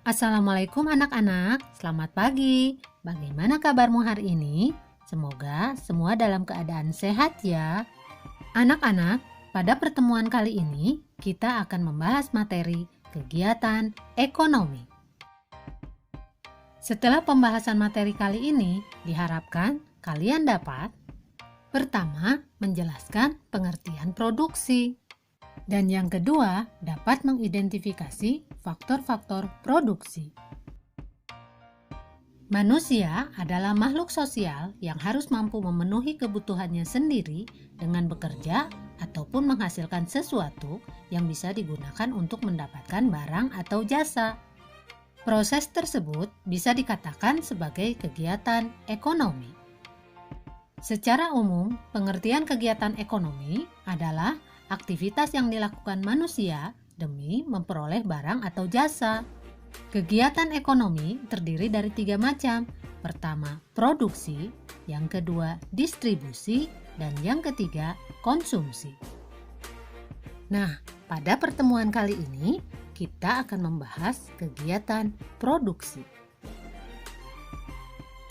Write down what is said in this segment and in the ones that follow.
Assalamualaikum anak-anak, selamat pagi. Bagaimana kabarmu hari ini? Semoga semua dalam keadaan sehat ya. Anak-anak, pada pertemuan kali ini kita akan membahas materi kegiatan ekonomi. Setelah pembahasan materi kali ini, diharapkan kalian dapat pertama, menjelaskan pengertian produksi. Dan yang kedua, dapat mengidentifikasi faktor-faktor produksi. Manusia adalah makhluk sosial yang harus mampu memenuhi kebutuhannya sendiri dengan bekerja ataupun menghasilkan sesuatu yang bisa digunakan untuk mendapatkan barang atau jasa. Proses tersebut bisa dikatakan sebagai kegiatan ekonomi. Secara umum, pengertian kegiatan ekonomi adalah aktivitas yang dilakukan manusia demi memperoleh barang atau jasa. Kegiatan ekonomi terdiri dari 3 macam. Pertama, produksi, yang kedua, distribusi, dan yang ketiga, konsumsi. Nah, pada pertemuan kali ini, kita akan membahas kegiatan produksi.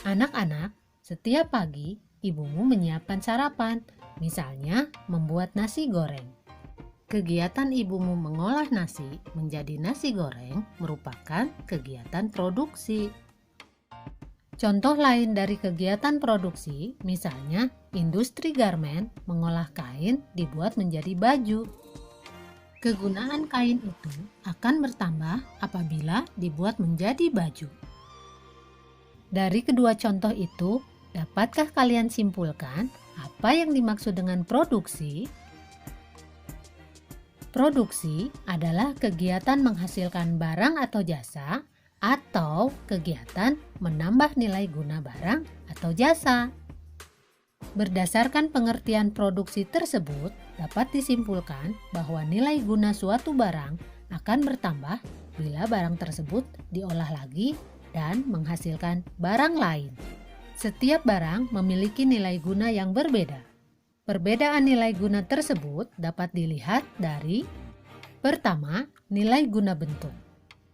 Anak-anak, setiap pagi, ibumu menyiapkan sarapan. Misalnya, membuat nasi goreng. Kegiatan ibumu mengolah nasi menjadi nasi goreng merupakan kegiatan produksi. Contoh lain dari kegiatan produksi, misalnya industri garmen mengolah kain dibuat menjadi baju. Kegunaan kain itu akan bertambah apabila dibuat menjadi baju. Dari kedua contoh itu, dapatkah kalian simpulkan apa yang dimaksud dengan produksi? Produksi adalah kegiatan menghasilkan barang atau jasa atau kegiatan menambah nilai guna barang atau jasa. Berdasarkan pengertian produksi tersebut, dapat disimpulkan bahwa nilai guna suatu barang akan bertambah bila barang tersebut diolah lagi dan menghasilkan barang lain. Setiap barang memiliki nilai guna yang berbeda. Perbedaan nilai guna tersebut dapat dilihat dari pertama, nilai guna bentuk,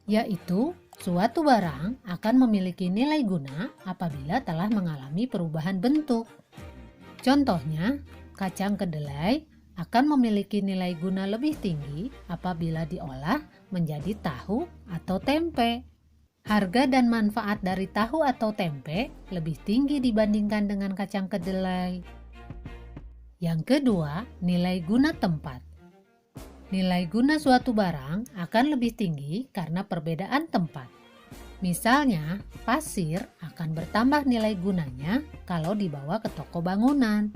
yaitu suatu barang akan memiliki nilai guna apabila telah mengalami perubahan bentuk. Contohnya, kacang kedelai akan memiliki nilai guna lebih tinggi apabila diolah menjadi tahu atau tempe. Harga dan manfaat dari tahu atau tempe lebih tinggi dibandingkan dengan kacang kedelai. Yang kedua, nilai guna tempat. Nilai guna suatu barang akan lebih tinggi karena perbedaan tempat. Misalnya, pasir akan bertambah nilai gunanya kalau dibawa ke toko bangunan.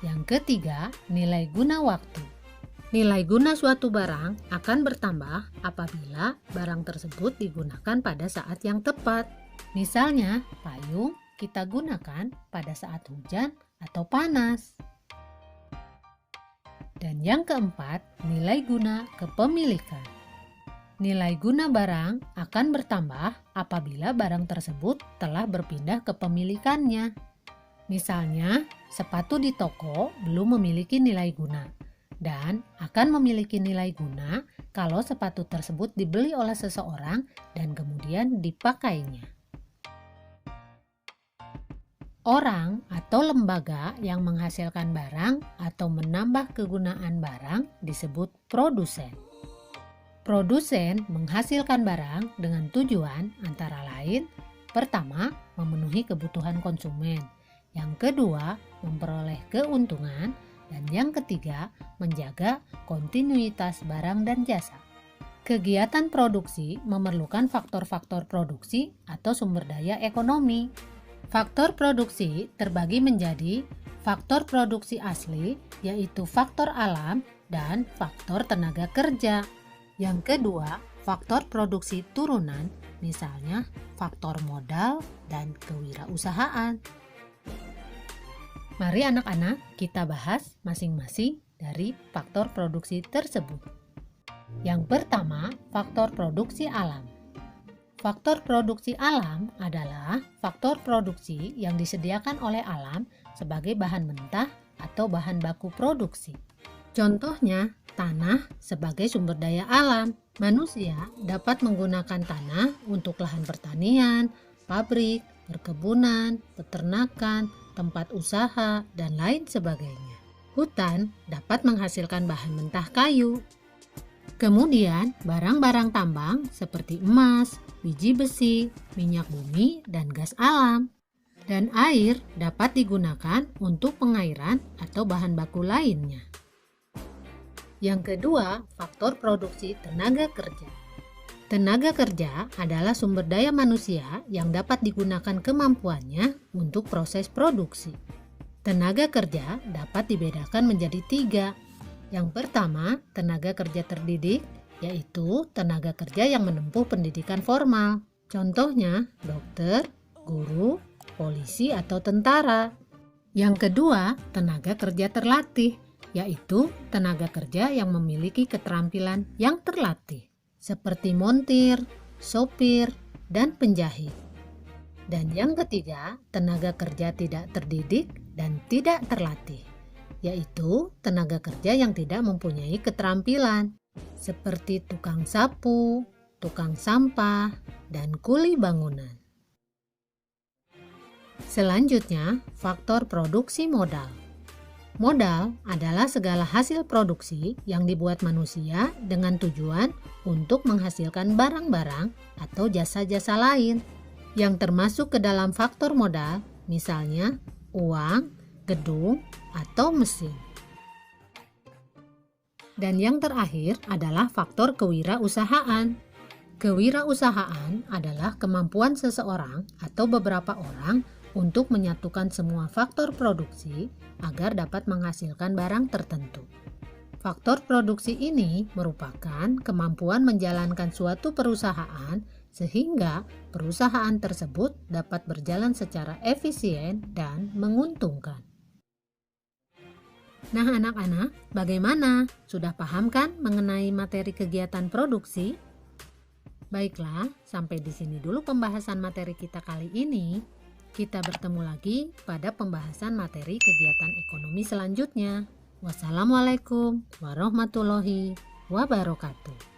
Yang ketiga, nilai guna waktu. Nilai guna suatu barang akan bertambah apabila barang tersebut digunakan pada saat yang tepat. Misalnya, payung kita gunakan pada saat hujan atau panas. Dan yang keempat, nilai guna kepemilikan. Nilai guna barang akan bertambah apabila barang tersebut telah berpindah kepemilikannya. Misalnya, sepatu di toko belum memiliki nilai guna dan akan memiliki nilai guna kalau sepatu tersebut dibeli oleh seseorang dan kemudian dipakainya. Orang atau lembaga yang menghasilkan barang atau menambah kegunaan barang disebut produsen. Produsen menghasilkan barang dengan tujuan antara lain, pertama, memenuhi kebutuhan konsumen, yang kedua, memperoleh keuntungan, dan yang ketiga, menjaga kontinuitas barang dan jasa. Kegiatan produksi memerlukan faktor-faktor produksi atau sumber daya ekonomi. Faktor produksi terbagi menjadi faktor produksi asli, yaitu faktor alam, dan faktor tenaga kerja. Yang kedua, faktor produksi turunan, misalnya faktor modal dan kewirausahaan. Mari anak-anak kita bahas masing-masing dari faktor produksi tersebut. Yang pertama, faktor produksi alam. Faktor produksi alam adalah faktor produksi yang disediakan oleh alam sebagai bahan mentah atau bahan baku produksi. Contohnya, tanah sebagai sumber daya alam, Manusia dapat menggunakan tanah untuk lahan pertanian, pabrik, perkebunan, peternakan, tempat usaha, dan lain sebagainya. Hutan dapat menghasilkan bahan mentah kayu. Kemudian, barang-barang tambang seperti emas, biji besi, minyak bumi, dan gas alam. Dan air dapat digunakan untuk pengairan atau bahan baku lainnya. Yang kedua, faktor produksi tenaga kerja. Tenaga kerja adalah sumber daya manusia yang dapat digunakan kemampuannya untuk proses produksi. Tenaga kerja dapat dibedakan menjadi 3. Yang pertama, tenaga kerja terdidik, yaitu tenaga kerja yang menempuh pendidikan formal. Contohnya, dokter, guru, polisi, atau tentara. Yang kedua, tenaga kerja terlatih, yaitu tenaga kerja yang memiliki keterampilan yang terlatih, seperti montir, sopir, dan penjahit. Dan yang ketiga, tenaga kerja tidak terdidik dan tidak terlatih, yaitu tenaga kerja yang tidak mempunyai keterampilan, seperti tukang sapu, tukang sampah, dan kuli bangunan. Selanjutnya, faktor produksi modal. Modal adalah segala hasil produksi yang dibuat manusia dengan tujuan untuk menghasilkan barang-barang atau jasa-jasa lain yang termasuk ke dalam faktor modal, misalnya uang, gedung, atau mesin. Dan yang terakhir adalah faktor kewirausahaan. Kewirausahaan adalah kemampuan seseorang atau beberapa orang untuk menyatukan semua faktor produksi agar dapat menghasilkan barang tertentu. Faktor produksi ini merupakan kemampuan menjalankan suatu perusahaan sehingga perusahaan tersebut dapat berjalan secara efisien dan menguntungkan. Nah anak-anak, bagaimana? Sudah paham kan mengenai materi kegiatan produksi? Baiklah, sampai di sini dulu pembahasan materi kita kali ini. Kita bertemu lagi pada pembahasan materi kegiatan ekonomi selanjutnya. Wassalamualaikum warahmatullahi wabarakatuh.